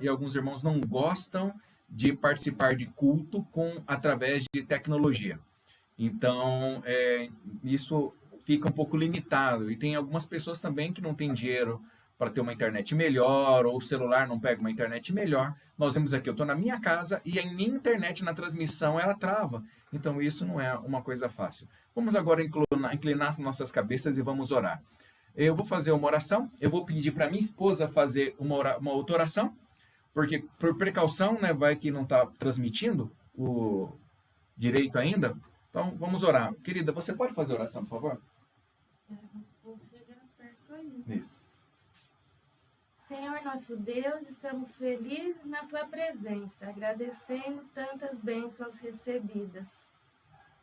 e alguns irmãos não gostam de participar de culto através de tecnologia. Então, isso fica um pouco limitado. E tem algumas pessoas também que não têm dinheiro para ter uma internet melhor, ou o celular não pega uma internet melhor. Nós vemos aqui, eu estou na minha casa e a minha internet na transmissão, ela trava. Então, isso não é uma coisa fácil. Vamos agora inclinar nossas cabeças e vamos orar. Eu vou fazer uma oração, eu vou pedir para minha esposa fazer uma outra oração, porque por precaução, né, vai que não está transmitindo o direito ainda. Então, vamos orar. Querida, você pode fazer a oração, por favor? Vou chegar perto aí, né? Isso. Senhor nosso Deus, estamos felizes na Tua presença, agradecendo tantas bênçãos recebidas.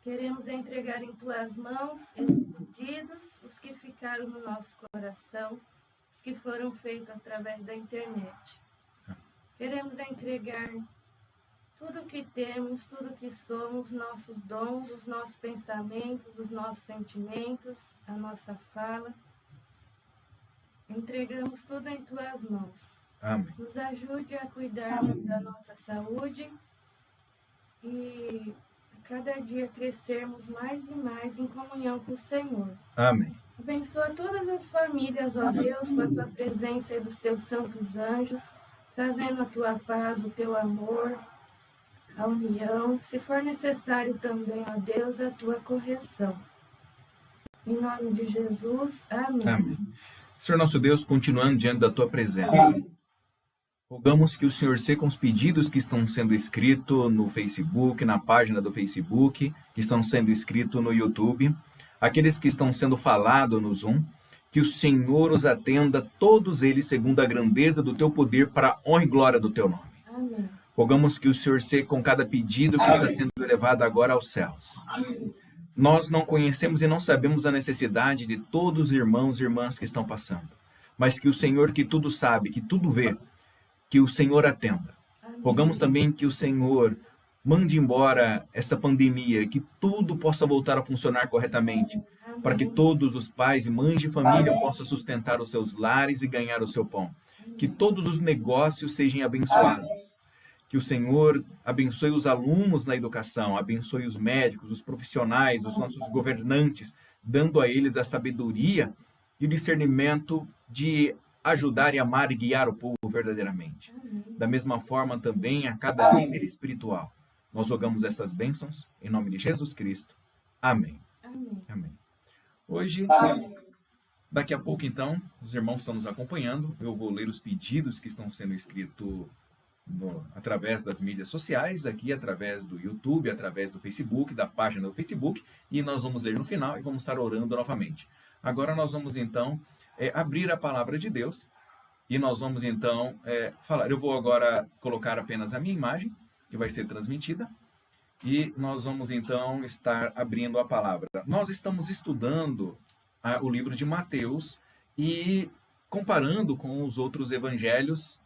Queremos entregar em Tuas mãos esses pedidos, os que ficaram no nosso coração, os que foram feitos através da internet. Queremos entregar tudo o que temos, tudo o que somos, nossos dons, os nossos pensamentos, os nossos sentimentos, a nossa fala. Entregamos tudo em Tuas mãos. Amém. Nos ajude a cuidarmos da nossa saúde e a cada dia crescermos mais e mais em comunhão com o Senhor. Amém. Abençoa todas as famílias, ó Deus, com a Tua presença e dos Teus santos anjos, trazendo a Tua paz, o Teu amor, a união, se for necessário também, ó Deus, a Tua correção. Em nome de Jesus, amém. Amém. Senhor nosso Deus, continuando diante da Tua presença, rogamos que o Senhor seja com os pedidos que estão sendo escritos no Facebook, na página do Facebook, que estão sendo escritos no YouTube, aqueles que estão sendo falados no Zoom, que o Senhor os atenda, todos eles, segundo a grandeza do Teu poder, para a honra e glória do Teu nome. Amém. Rogamos que o Senhor seja com cada pedido que está sendo elevado agora aos céus. Amém. Nós não conhecemos e não sabemos a necessidade de todos os irmãos e irmãs que estão passando, mas que o Senhor, que tudo sabe, que tudo vê, que o Senhor atenda. Amém. Rogamos também que o Senhor mande embora essa pandemia, que tudo possa voltar a funcionar corretamente, Amém. para que todos os pais e mães de família possam sustentar os seus lares e ganhar o seu pão. Que todos os negócios sejam abençoados. Que o Senhor abençoe os alunos na educação, abençoe os médicos, os profissionais, os nossos governantes, dando a eles a sabedoria e o discernimento de ajudar e amar e guiar o povo verdadeiramente. Amém. Da mesma forma também a cada líder espiritual. Nós rogamos essas bênçãos em nome de Jesus Cristo. Amém. Amém. Amém. Hoje, daqui a pouco então, os irmãos estão nos acompanhando. Eu vou ler os pedidos que estão sendo escritos através das mídias sociais, aqui através do YouTube, através do Facebook, da página do Facebook, e nós vamos ler no final e vamos estar orando novamente. Agora nós vamos então abrir a palavra de Deus e nós vamos então falar. Eu vou agora colocar apenas a minha imagem, que vai ser transmitida, e nós vamos então estar abrindo a palavra. Nós estamos estudando o livro de Mateus e comparando com os outros evangelhos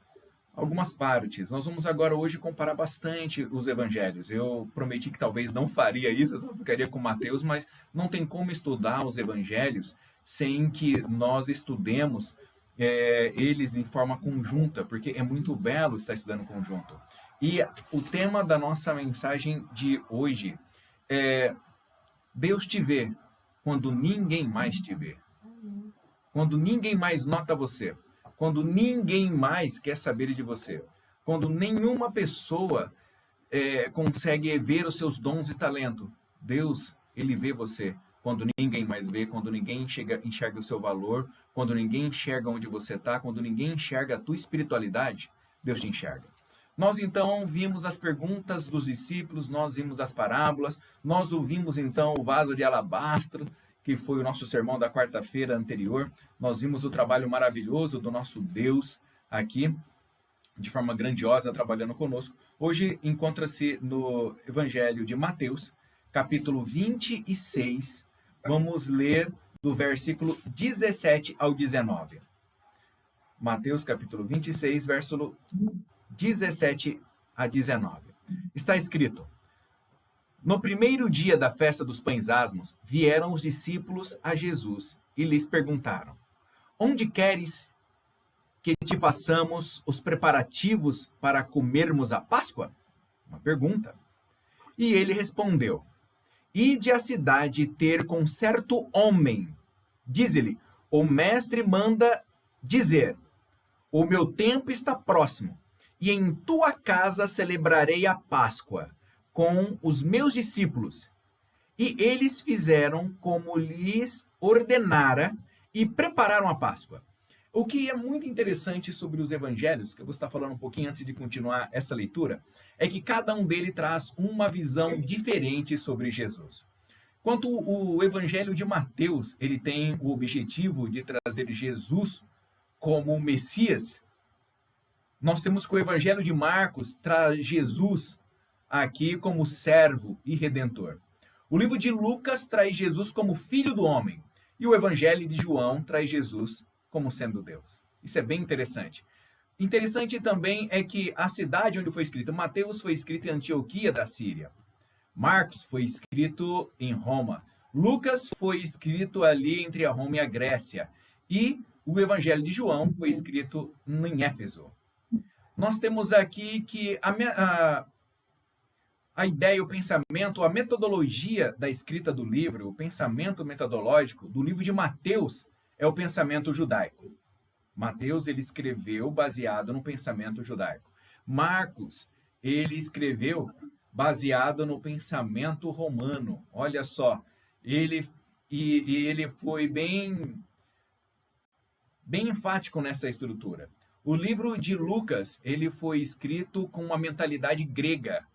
algumas partes. Nós vamos agora hoje comparar bastante os evangelhos. Eu prometi que talvez não faria isso, eu só ficaria com Mateus, mas não tem como estudar os evangelhos sem que nós estudemos eles em forma conjunta, porque é muito belo estar estudando conjunto. E o tema da nossa mensagem de hoje é: Deus te vê quando ninguém mais te vê. Quando ninguém mais nota você. Quando ninguém mais quer saber de você. Quando nenhuma pessoa consegue ver os seus dons e talento. Deus, Ele vê você. Quando ninguém mais vê, quando ninguém enxerga o seu valor, quando ninguém enxerga onde você está, quando ninguém enxerga a tua espiritualidade, Deus te enxerga. Nós então vimos as perguntas dos discípulos, nós vimos as parábolas, nós ouvimos então o vaso de alabastro, que foi o nosso sermão da quarta-feira anterior. Nós vimos o trabalho maravilhoso do nosso Deus aqui, de forma grandiosa, trabalhando conosco. Hoje encontra-se no Evangelho de Mateus, capítulo 26. Vamos ler do versículo 17 ao 19. Mateus, capítulo 26, versículo 17 a 19. Está escrito: No primeiro dia da festa dos pães asmos, vieram os discípulos a Jesus e lhes perguntaram: Onde queres que te façamos os preparativos para comermos a Páscoa? Uma pergunta. E ele respondeu: Ide à cidade ter com certo homem. Diz-lhe: o mestre manda dizer: o meu tempo está próximo, e em tua casa celebrarei a Páscoa com os meus discípulos. E eles fizeram como lhes ordenara e prepararam a Páscoa. O que é muito interessante sobre os evangelhos, que eu vou estar falando um pouquinho antes de continuar essa leitura, é que cada um deles traz uma visão diferente sobre Jesus. Quanto o evangelho de Mateus, ele tem o objetivo de trazer Jesus como o Messias, nós temos que o evangelho de Marcos traz Jesus aqui como servo e redentor. O livro de Lucas traz Jesus como filho do homem. E o evangelho de João traz Jesus como sendo Deus. Isso é bem interessante. Interessante também é que a cidade onde foi escrito, Mateus foi escrito em Antioquia da Síria. Marcos foi escrito em Roma. Lucas foi escrito ali entre a Roma e a Grécia. E o evangelho de João foi escrito em Éfeso. Nós temos aqui que a ideia, o pensamento, a metodologia da escrita do livro, o pensamento metodológico do livro de Mateus é o pensamento judaico. Mateus, ele escreveu baseado no pensamento judaico. Marcos, ele escreveu baseado no pensamento romano. Olha só, ele foi bem enfático nessa estrutura. O livro de Lucas, ele foi escrito com uma mentalidade grega.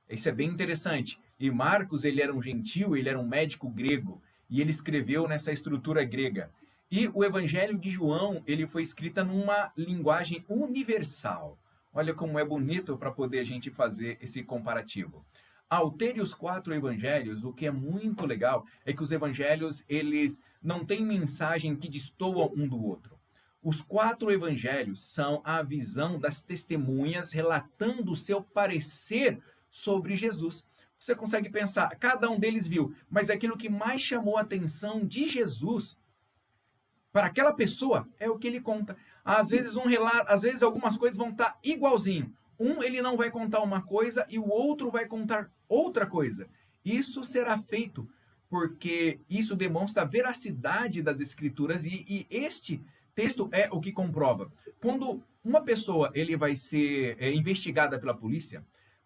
Isso é bem interessante. E Marcos, ele era um gentil, ele era um médico grego, e ele escreveu nessa estrutura grega. E o Evangelho de João, ele foi escrito numa linguagem universal. Olha como é bonito para poder a gente fazer esse comparativo. Ao ter os 4 evangelhos, o que é muito legal é que os evangelhos, eles não têm mensagem que destoa um do outro. Os 4 evangelhos são a visão das testemunhas relatando o seu parecer sobre Jesus. Você consegue pensar, cada um deles viu, mas aquilo que mais chamou a atenção de Jesus para aquela pessoa é o que ele conta. Às vezes às vezes algumas coisas vão estar igualzinho. Ele não vai contar uma coisa e o outro vai contar outra coisa. Isso será feito porque isso demonstra a veracidade das escrituras e este texto é o que comprova. Quando uma pessoa ele vai ser investigada pela polícia,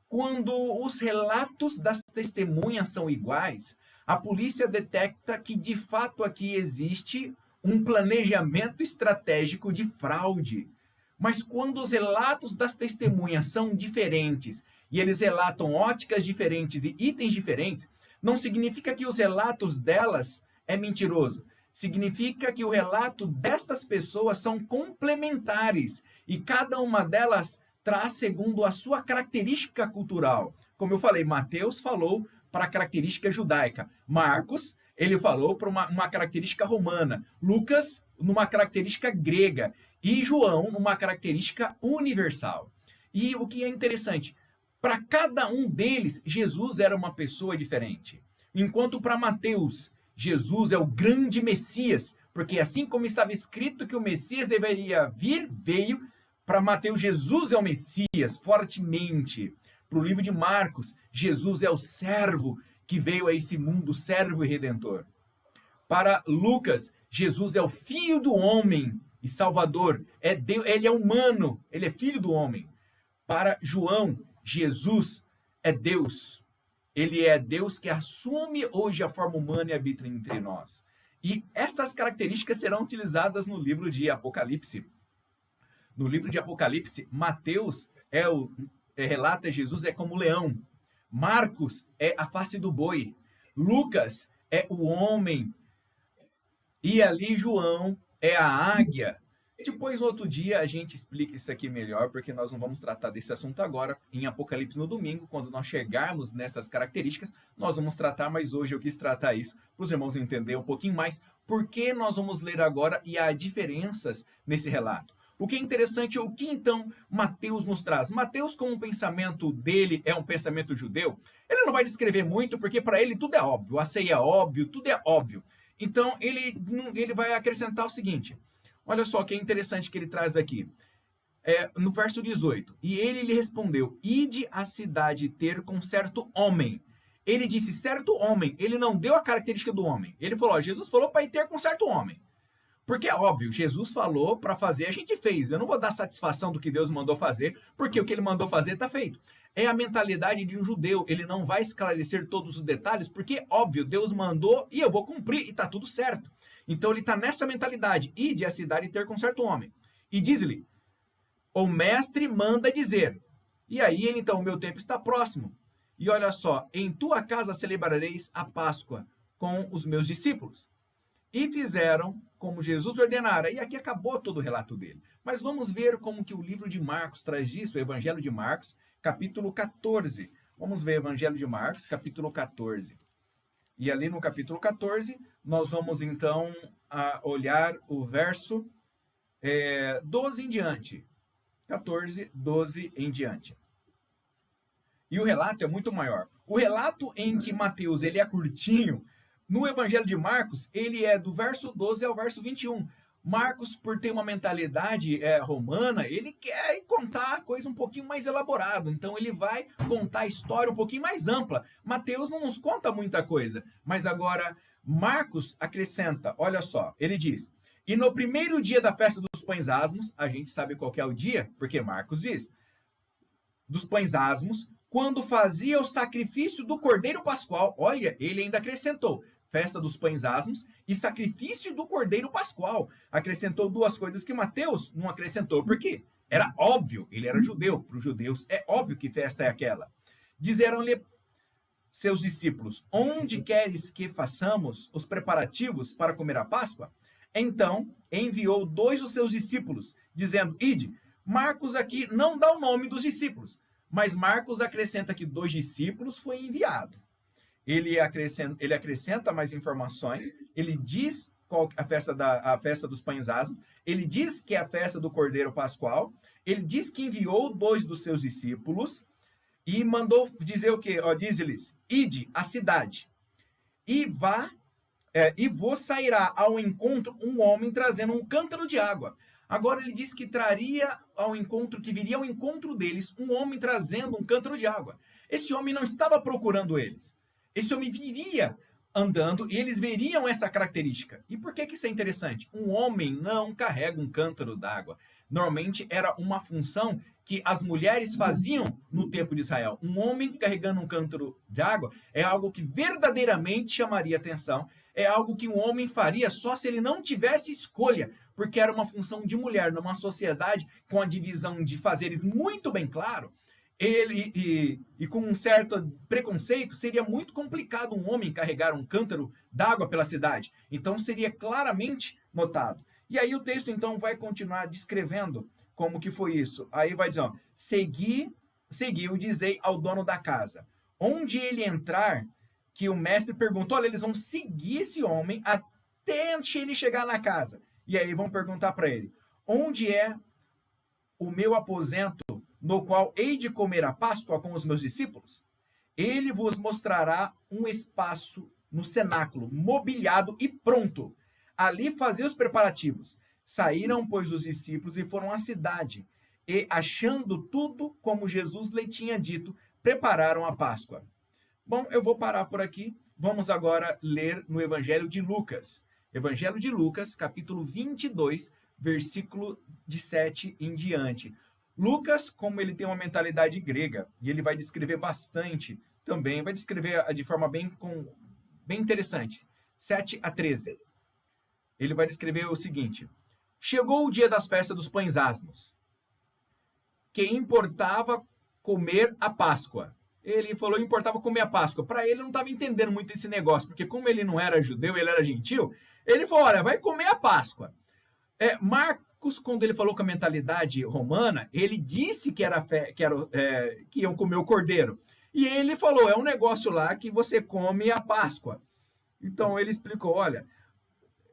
quando os relatos das testemunhas são iguais, a polícia detecta que de fato aqui existe um planejamento estratégico de fraude. Mas quando os relatos das testemunhas são diferentes e eles relatam óticas diferentes e itens diferentes, não significa que os relatos delas é mentiroso. Significa que o relato destas pessoas são complementares e cada uma delas traz segundo a sua característica cultural. Como eu falei, Mateus falou para a característica judaica. Marcos, ele falou para uma característica romana. Lucas, numa característica grega. E João, numa característica universal. E o que é interessante, para cada um deles, Jesus era uma pessoa diferente. Enquanto para Mateus, Jesus é o grande Messias, porque assim como estava escrito que o Messias deveria vir, veio. Para Mateus, Jesus é o Messias, fortemente. Para o livro de Marcos, Jesus é o servo que veio a esse mundo, servo e redentor. Para Lucas, Jesus é o Filho do homem e Salvador. Ele é humano, ele é Filho do homem. Para João, Jesus é Deus. Ele é Deus que assume hoje a forma humana e habita entre nós. E estas características serão utilizadas no livro de Apocalipse. No livro de Apocalipse, Mateus relata Jesus como leão. Marcos é a face do boi. Lucas é o homem. E ali João é a águia. Depois, outro dia, a gente explica isso aqui melhor, porque nós não vamos tratar desse assunto agora. Em Apocalipse no domingo, quando nós chegarmos nessas características, nós vamos tratar, mas hoje eu quis tratar isso para os irmãos entenderem um pouquinho mais por que nós vamos ler agora e há diferenças nesse relato. O que é interessante é o que então Mateus nos traz. Mateus, como o pensamento dele é um pensamento judeu, ele não vai descrever muito, porque para ele tudo é óbvio. A ceia é óbvio, tudo é óbvio. Então, ele vai acrescentar o seguinte: Olha só que é interessante que ele traz aqui. No verso 18. E ele lhe respondeu, ide à cidade ter com certo homem. Ele disse certo homem, ele não deu a característica do homem. Ele falou, Jesus falou para ir ter com certo homem. Porque é óbvio, Jesus falou para fazer, a gente fez. Eu não vou dar satisfação do que Deus mandou fazer, porque o que ele mandou fazer está feito. É a mentalidade de um judeu, ele não vai esclarecer todos os detalhes, porque, óbvio, Deus mandou e eu vou cumprir e está tudo certo. Então ele está nessa mentalidade, ide à cidade ter com certo homem. E diz-lhe, o mestre manda dizer. E aí ele, então, o meu tempo está próximo. E olha só, em tua casa celebrareis a Páscoa com os meus discípulos. E fizeram como Jesus ordenara. E aqui acabou todo o relato dele. Mas vamos ver como que o livro de Marcos traz isso, o Evangelho de Marcos, capítulo 14. Vamos ver o Evangelho de Marcos, capítulo 14. E ali no capítulo 14, nós vamos então olhar o verso 12 em diante. 14, 12 em diante. E o relato é muito maior. O relato em que Mateus ele é curtinho, no Evangelho de Marcos, ele é do verso 12 ao verso 21. Marcos, por ter uma mentalidade romana, ele quer contar a coisa um pouquinho mais elaborada. Então, ele vai contar a história um pouquinho mais ampla. Mateus não nos conta muita coisa. Mas agora, Marcos acrescenta, olha só, ele diz, e no primeiro dia da festa dos pães asmos, a gente sabe qual que é o dia, porque Marcos diz, dos pães asmos, quando fazia o sacrifício do Cordeiro Pascual, olha, ele ainda acrescentou, festa dos pães asmos e sacrifício do Cordeiro Pascual. Acrescentou duas coisas que Mateus não acrescentou. Por quê? Era óbvio, ele era judeu. Para os judeus é óbvio que festa é aquela. Disseram-lhe seus discípulos, onde queres que façamos os preparativos para comer a Páscoa? Então enviou 2 dos seus discípulos, dizendo, ide. Marcos aqui não dá o nome dos discípulos, mas Marcos acrescenta que 2 discípulos foi enviado. Ele acrescenta mais informações, ele diz qual a festa dos pães asmos, ele diz que é a festa do Cordeiro Pascual, ele diz que enviou 2 dos seus discípulos e mandou dizer o quê? Diz-lhes, ide à cidade e vos sairá ao encontro um homem trazendo um cântaro de água. Agora ele diz que viria ao encontro deles um homem trazendo um cântaro de água. Esse homem não estava procurando eles. Esse homem viria andando e eles veriam essa característica. E por que isso é interessante? Um homem não carrega um cântaro d'água. Normalmente era uma função que as mulheres faziam no tempo de Israel. Um homem carregando um cântaro d'água é algo que verdadeiramente chamaria atenção. É algo que um homem faria só se ele não tivesse escolha, porque era uma função de mulher numa sociedade com a divisão de fazeres muito bem claro. E com um certo preconceito, seria muito complicado um homem carregar um cântaro d'água pela cidade. Então, seria claramente notado. E aí o texto, então, vai continuar descrevendo como que foi isso. Aí vai dizer, seguiu, dizei ao dono da casa. Onde ele entrar, que o mestre perguntou, olha, eles vão seguir esse homem até ele chegar na casa. E aí vão perguntar para ele, onde é o meu aposento, no qual hei de comer a Páscoa com os meus discípulos? Ele vos mostrará um espaço no cenáculo, mobiliado e pronto. Ali fazia os preparativos. Saíram, pois, os discípulos e foram à cidade. E, achando tudo como Jesus lhe tinha dito, prepararam a Páscoa. Bom, eu vou parar por aqui. Vamos agora ler no Evangelho de Lucas. Evangelho de Lucas, capítulo 22, versículo de 7 em diante. Lucas, como ele tem uma mentalidade grega, e ele vai descrever bastante também, vai descrever de forma bem interessante. 7 a 13. Ele vai descrever o seguinte. Chegou o dia das festas dos pães asmos, que importava comer a Páscoa. Ele falou que importava comer a Páscoa. Para ele, não estava entendendo muito esse negócio, porque como ele não era judeu, ele era gentil, ele falou, olha, vai comer a Páscoa. Marcos, quando ele falou com a mentalidade romana, ele disse que iam comer o cordeiro. E ele falou, é um negócio lá que você come a Páscoa. Então, ele explicou, olha,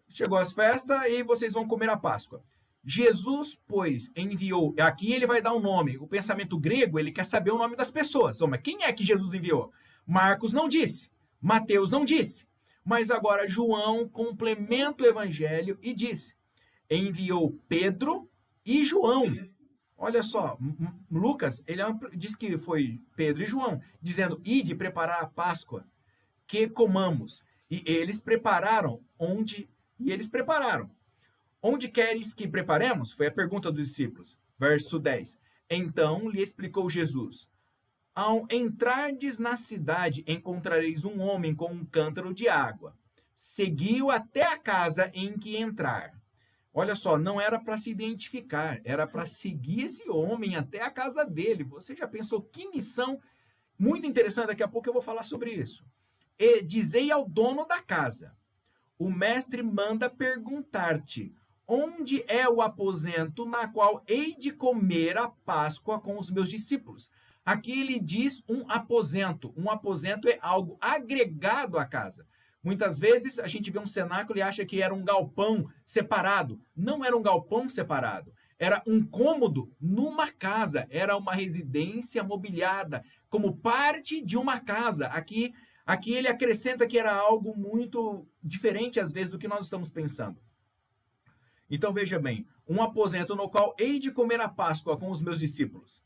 chegou as festas e vocês vão comer a Páscoa. Jesus, pois, enviou, aqui ele vai dar um nome, o pensamento grego, ele quer saber o nome das pessoas. Mas quem é que Jesus enviou? Marcos não disse, Mateus não disse, mas agora João complementa o evangelho e diz, enviou Pedro e João. Olha só, Lucas, ele diz que foi Pedro e João, dizendo, ide preparar a Páscoa, que comamos. E eles prepararam. Onde queres que preparemos? Foi a pergunta dos discípulos. Verso 10. Então lhe explicou Jesus, ao entrardes na cidade, encontrareis um homem com um cântaro de água. Seguiu até a casa em que entrar. Olha só, não era para se identificar, era para seguir esse homem até a casa dele. Você já pensou que missão muito interessante? Daqui a pouco eu vou falar sobre isso. E dizei ao dono da casa, o mestre manda perguntar-te, onde é o aposento na qual hei de comer a Páscoa com os meus discípulos? Aqui ele diz um aposento. Um aposento é algo agregado à casa. Muitas vezes a gente vê um cenáculo e acha que era um galpão separado. Não era um galpão separado. Era um cômodo numa casa. Era uma residência mobiliada, como parte de uma casa. Aqui ele acrescenta que era algo muito diferente, às vezes, do que nós estamos pensando. Então, veja bem, um aposento no qual hei de comer a Páscoa com os meus discípulos.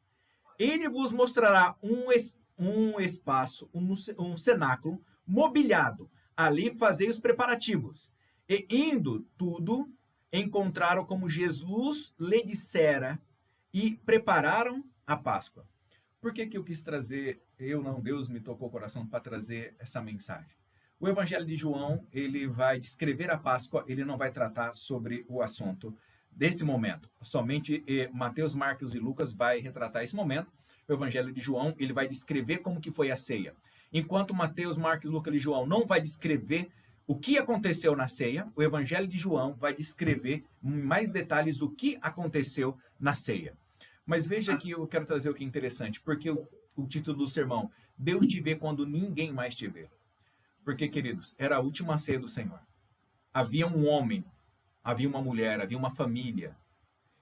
Ele vos mostrará um espaço, um cenáculo mobiliado. Ali fazei os preparativos. E indo tudo, encontraram como Jesus lhe dissera e prepararam a Páscoa. Por que eu quis trazer, Deus me tocou o coração para trazer essa mensagem? O Evangelho de João, ele vai descrever a Páscoa, ele não vai tratar sobre o assunto desse momento. Somente Mateus, Marcos e Lucas vai retratar esse momento. O Evangelho de João, ele vai descrever como que foi a ceia. Enquanto Mateus, Marcos, Lucas e João não vai descrever o que aconteceu na ceia, o Evangelho de João vai descrever em mais detalhes o que aconteceu na ceia. Mas veja aqui, eu quero trazer o que é interessante, porque o título do sermão, Deus te vê quando ninguém mais te vê. Porque, queridos, era a última ceia do Senhor. Havia um homem, havia uma mulher, havia uma família,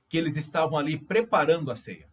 que eles estavam ali preparando a ceia.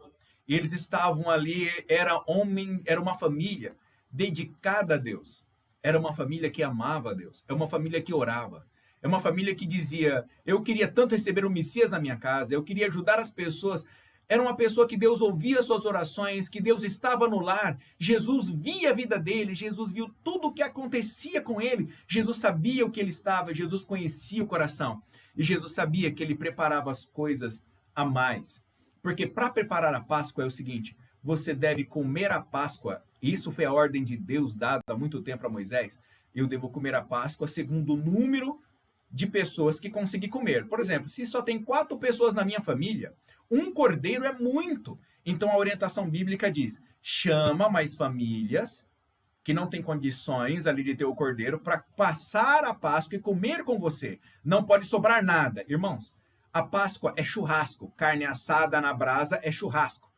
E eles estavam ali, era uma família dedicada a Deus. Era uma família que amava a Deus. É uma família que orava. É uma família que dizia, eu queria tanto receber o Messias na minha casa, eu queria ajudar as pessoas. Era uma pessoa que Deus ouvia suas orações, que Deus estava no lar. Jesus via a vida dele, Jesus viu tudo o que acontecia com ele. Jesus sabia o que ele estava, Jesus conhecia o coração. E Jesus sabia que ele preparava as coisas a mais. Porque para preparar a Páscoa é o seguinte, você deve comer a Páscoa. Isso foi a ordem de Deus dada há muito tempo a Moisés. Eu devo comer a Páscoa segundo o número de pessoas que consegui comer. Por exemplo, se só tem 4 pessoas na minha família, um cordeiro é muito. Então a orientação bíblica diz, chama mais famílias que não têm condições ali de ter o cordeiro para passar a Páscoa e comer com você. Não pode sobrar nada. Irmãos, a Páscoa é churrasco. Carne assada na brasa é churrasco.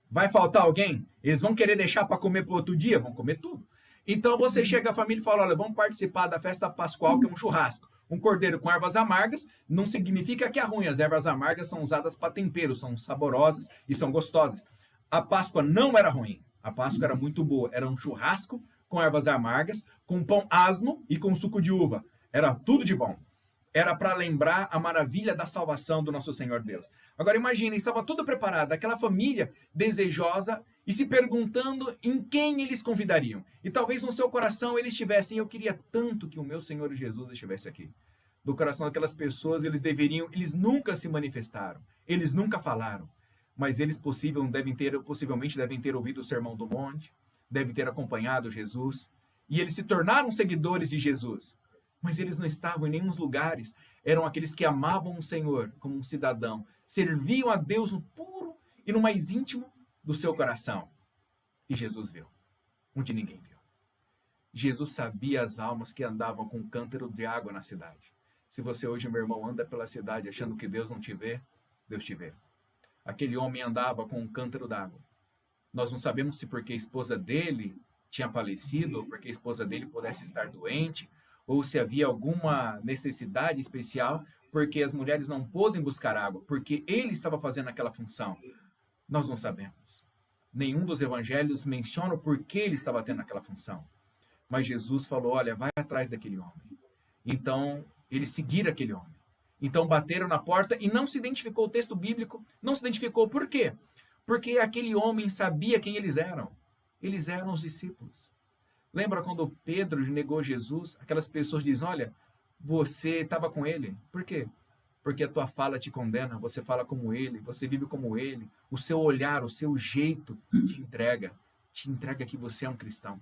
Vai faltar alguém? Eles vão querer deixar para comer para outro dia? Vão comer tudo. Então você chega à família e fala, olha, vamos participar da festa pascual, que é um churrasco. Um cordeiro com ervas amargas não significa que é ruim. As ervas amargas são usadas para tempero, são saborosas e são gostosas. A Páscoa não era ruim. A Páscoa era muito boa. Era um churrasco com ervas amargas, com pão asno e com suco de uva. Era tudo de bom. Era para lembrar a maravilha da salvação do nosso Senhor Deus. Agora imagina, estava tudo preparado, aquela família desejosa e se perguntando em quem eles convidariam. E talvez no seu coração eles tivessem, eu queria tanto que o meu Senhor Jesus estivesse aqui. No coração daquelas pessoas, eles nunca se manifestaram, eles nunca falaram, mas eles possivelmente devem ter ouvido o Sermão do Monte, devem ter acompanhado Jesus, e eles se tornaram seguidores de Jesus. Mas eles não estavam em nenhum lugares. Eram aqueles que amavam o Senhor como um cidadão. Serviam a Deus no puro e no mais íntimo do seu coração. E Jesus viu, onde ninguém viu. Jesus sabia as almas que andavam com um cântaro de água na cidade. Se você hoje, meu irmão, anda pela cidade achando que Deus não te vê, Deus te vê. Aquele homem andava com um cântaro d'água. Nós não sabemos se porque a esposa dele tinha falecido, ou porque a esposa dele pudesse estar doente, ou se havia alguma necessidade especial, porque as mulheres não podem buscar água, porque ele estava fazendo aquela função. Nós não sabemos. Nenhum dos evangelhos menciona o porquê ele estava tendo aquela função. Mas Jesus falou, olha, vai atrás daquele homem. Então, eles seguiram aquele homem. Então bateram na porta e não se identificou o texto bíblico, não se identificou. Por quê? Porque aquele homem sabia quem eles eram. Eles eram os discípulos. Lembra quando Pedro negou Jesus? Aquelas pessoas dizem, olha, você estava com ele. Por quê? Porque a tua fala te condena, você fala como ele, você vive como ele, o seu olhar, o seu jeito te entrega que você é um cristão.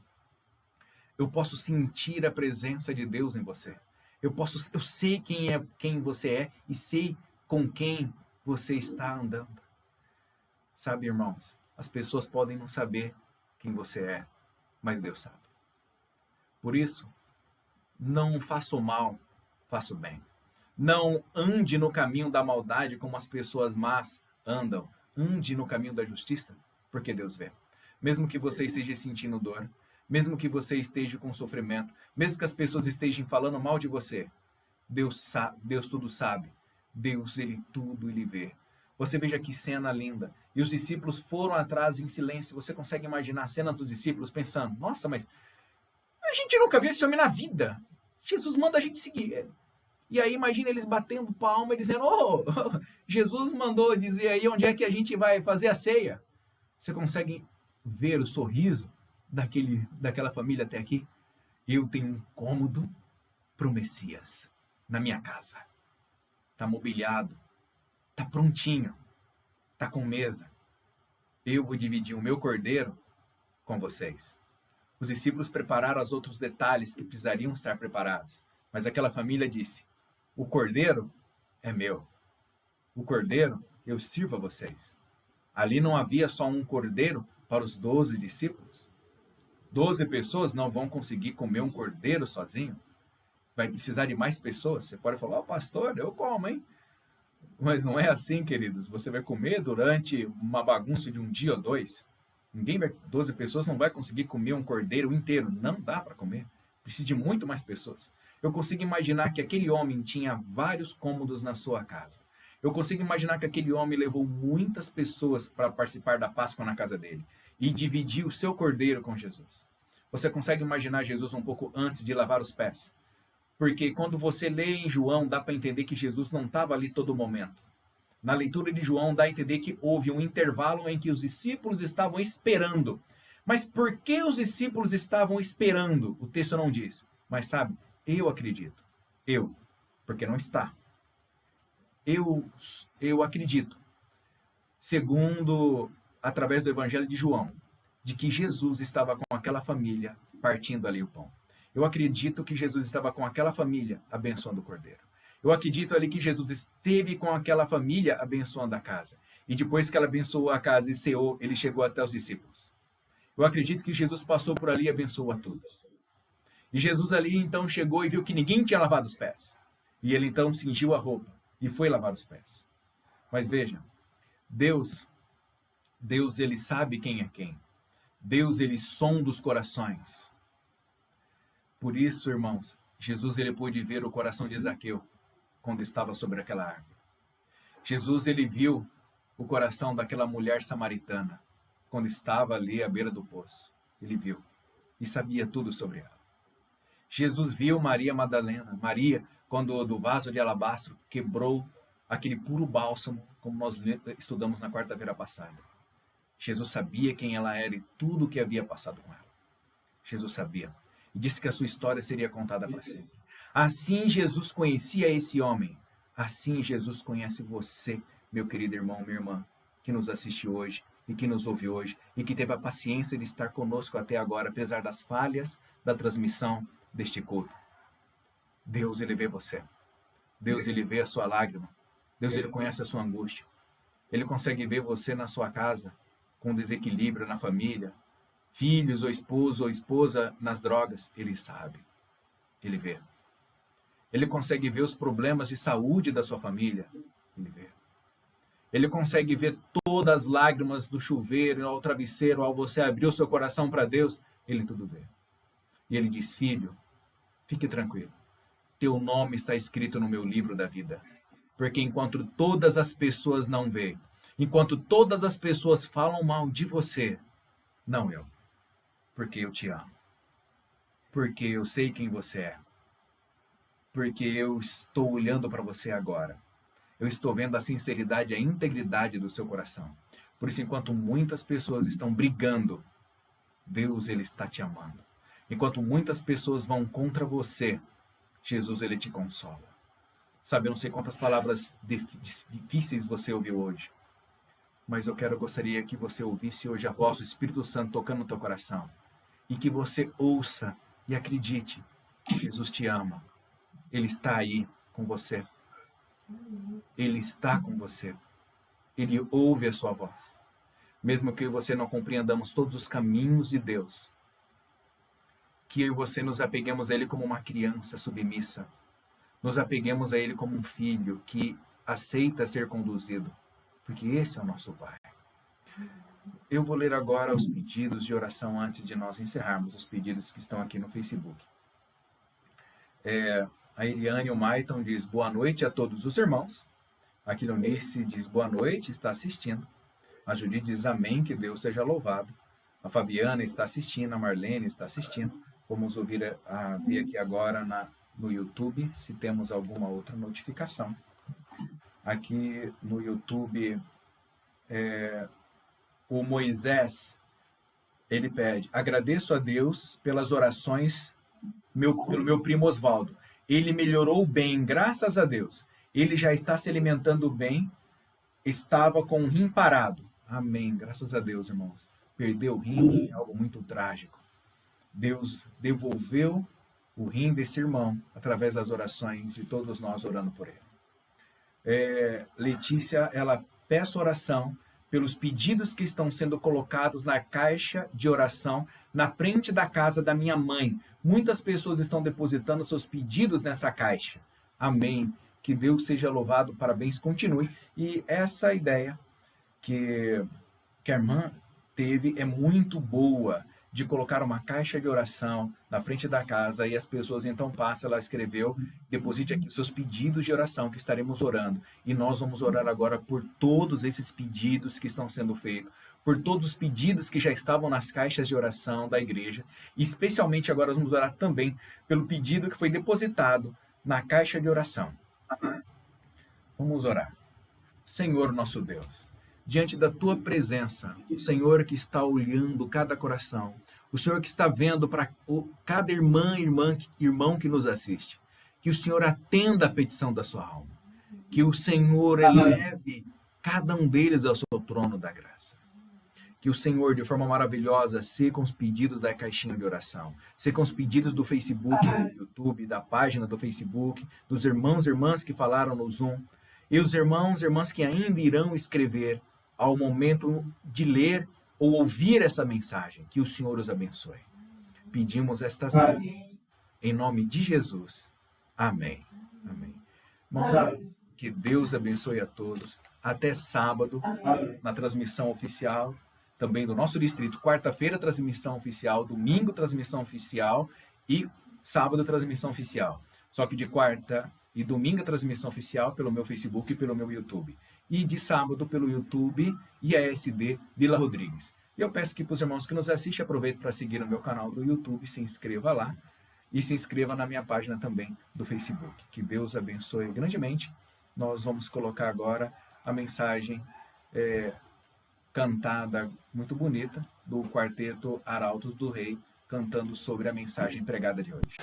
Eu posso sentir a presença de Deus em você. Eu sei quem você é e sei com quem você está andando. Sabe, irmãos, as pessoas podem não saber quem você é, mas Deus sabe. Por isso, não faça o mal, faça o bem. Não ande no caminho da maldade como as pessoas más andam. Ande no caminho da justiça, porque Deus vê. Mesmo que você esteja sentindo dor, mesmo que você esteja com sofrimento, mesmo que as pessoas estejam falando mal de você, Deus tudo sabe. Deus, ele tudo ele vê. Você veja que cena linda. E os discípulos foram atrás em silêncio. Você consegue imaginar a cena dos discípulos pensando, nossa, mas a gente nunca viu esse homem na vida. Jesus manda a gente seguir ele. E aí imagina eles batendo palma e dizendo, Jesus mandou dizer aí onde é que a gente vai fazer a ceia. Você consegue ver o sorriso daquela família até aqui? Eu tenho um cômodo para o Messias na minha casa. Está mobiliado, está prontinho, está com mesa. Eu vou dividir o meu cordeiro com vocês. Os discípulos prepararam os outros detalhes que precisariam estar preparados. Mas aquela família disse, o cordeiro é meu. O cordeiro eu sirvo a vocês. Ali não havia só um cordeiro para os 12 discípulos. 12 pessoas não vão conseguir comer um cordeiro sozinho. Vai precisar de mais pessoas. Você pode falar, pastor, eu como, hein? Mas não é assim, queridos. Você vai comer durante uma bagunça de um dia ou dois. 12 pessoas não vai conseguir comer um cordeiro inteiro. Não dá para comer. Precisa de muito mais pessoas. Eu consigo imaginar que aquele homem tinha vários cômodos na sua casa. Eu consigo imaginar que aquele homem levou muitas pessoas para participar da Páscoa na casa dele e dividiu o seu cordeiro com Jesus. Você consegue imaginar Jesus um pouco antes de lavar os pés? Porque quando você lê em João, dá para entender que Jesus não estava ali todo momento. Na leitura de João, dá a entender que houve um intervalo em que os discípulos estavam esperando. Mas por que os discípulos estavam esperando? O texto não diz. Mas sabe, eu acredito. Porque não está. Eu acredito, segundo, através do Evangelho de João, de que Jesus estava com aquela família partindo ali o pão. Eu acredito que Jesus estava com aquela família abençoando o cordeiro. Eu acredito ali que Jesus esteve com aquela família abençoando a casa. E depois que ela abençoou a casa e ceou, ele chegou até os discípulos. Eu acredito que Jesus passou por ali e abençoou a todos. E Jesus ali então chegou e viu que ninguém tinha lavado os pés. E ele então cingiu a roupa e foi lavar os pés. Mas veja, Deus ele sabe quem é quem. Deus ele sonda os corações. Por isso, irmãos, Jesus ele pôde ver o coração de Zaqueu quando estava sobre aquela árvore. Jesus ele viu o coração daquela mulher samaritana quando estava ali à beira do poço. Ele viu e sabia tudo sobre ela. Jesus viu Maria Madalena, Maria, quando do vaso de alabastro quebrou aquele puro bálsamo, como nós estudamos na quarta-feira passada. Jesus sabia quem ela era e tudo o que havia passado com ela. Jesus sabia. E disse que a sua história seria contada para sempre. Assim Jesus conhecia esse homem. Assim Jesus conhece você, meu querido irmão, minha irmã, que nos assiste hoje e que nos ouve hoje e que teve a paciência de estar conosco até agora, apesar das falhas da transmissão deste culto. Deus, ele vê você. Deus, ele vê a sua lágrima. Deus, ele conhece a sua angústia. Ele consegue ver você na sua casa, com desequilíbrio na família, filhos ou esposa nas drogas. Ele sabe. Ele vê. Ele consegue ver os problemas de saúde da sua família. Ele vê. Ele consegue ver todas as lágrimas do chuveiro, ao travesseiro, ao você abrir o seu coração para Deus. Ele tudo vê. E ele diz, filho, fique tranquilo. Teu nome está escrito no meu livro da vida. Porque enquanto todas as pessoas não veem, enquanto todas as pessoas falam mal de você, não eu. Porque eu te amo. Porque eu sei quem você é. porque eu estou olhando para você agora. Eu estou vendo a sinceridade e a integridade do seu coração. Por isso, enquanto muitas pessoas estão brigando, Deus, Ele está te amando. Enquanto muitas pessoas vão contra você, Jesus, Ele te consola. Sabe, eu não sei quantas palavras difíceis você ouviu hoje, mas gostaria que você ouvisse hoje a voz do Espírito Santo tocando no teu coração. E que você ouça e acredite, Jesus te ama. Ele está aí com você. Ele está com você. Ele ouve a sua voz. Mesmo que eu e você não compreendamos todos os caminhos de Deus, que eu e você nos apeguemos a Ele como uma criança submissa, nos apeguemos a Ele como um filho que aceita ser conduzido, porque esse é o nosso Pai. Eu vou ler agora os pedidos de oração antes de nós encerrarmos, os pedidos que estão aqui no Facebook. A Eliane, o Maiton diz boa noite a todos os irmãos. A Quilonice diz boa noite, está assistindo. A Judite diz amém, que Deus seja louvado. A Fabiana está assistindo, a Marlene está assistindo. Vamos ver aqui agora no YouTube se temos alguma outra notificação. Aqui no YouTube, o Moisés, ele pede, agradeço a Deus pelas orações pelo meu primo Osvaldo. Ele melhorou bem, graças a Deus. Ele já está se alimentando bem, estava com o rim parado. Amém, graças a Deus, irmãos. Perdeu o rim é algo muito trágico. Deus devolveu o rim desse irmão através das orações de todos nós orando por ele. Letícia, ela peça oração pelos pedidos que estão sendo colocados na caixa de oração na frente da casa da minha mãe. Muitas pessoas estão depositando seus pedidos nessa caixa. Amém. Que Deus seja louvado, parabéns, continue. E essa ideia que a irmã teve é muito boa, de colocar uma caixa de oração na frente da casa e as pessoas então passam, ela escreveu, deposite aqui os seus pedidos de oração que estaremos orando. E nós vamos orar agora por todos esses pedidos que estão sendo feitos, por todos os pedidos que já estavam nas caixas de oração da igreja, e especialmente agora vamos orar também pelo pedido que foi depositado na caixa de oração. Vamos orar. Senhor nosso Deus, diante da tua presença, o Senhor que está olhando cada coração, o Senhor que está vendo para cada irmão que nos assiste, que o Senhor atenda a petição da sua alma, que o Senhor eleve cada um deles ao seu trono da graça. Que o Senhor, de forma maravilhosa, seja com os pedidos da caixinha de oração, seja com os pedidos do Facebook, do YouTube, da página do Facebook, dos irmãos e irmãs que falaram no Zoom, e os irmãos e irmãs que ainda irão escrever ao momento de ler ou ouvir essa mensagem. Que o Senhor os abençoe. Pedimos estas bênçãos em nome de Jesus. Amém. Amém. Irmãos, que Deus abençoe a todos. Até sábado, na transmissão oficial, também do nosso distrito. Quarta-feira, transmissão oficial. Domingo, transmissão oficial. E sábado, transmissão oficial. Só que de quarta e domingo, transmissão oficial pelo meu Facebook e pelo meu YouTube. E de sábado pelo YouTube e a SD Vila Rodrigues. E eu peço que para os irmãos que nos assistem, aproveitem para seguir o meu canal do YouTube, se inscreva lá e se inscreva na minha página também do Facebook. Que Deus abençoe grandemente. Nós vamos colocar agora a mensagem cantada, muito bonita, do quarteto Arautos do Rei, cantando sobre a mensagem pregada de hoje.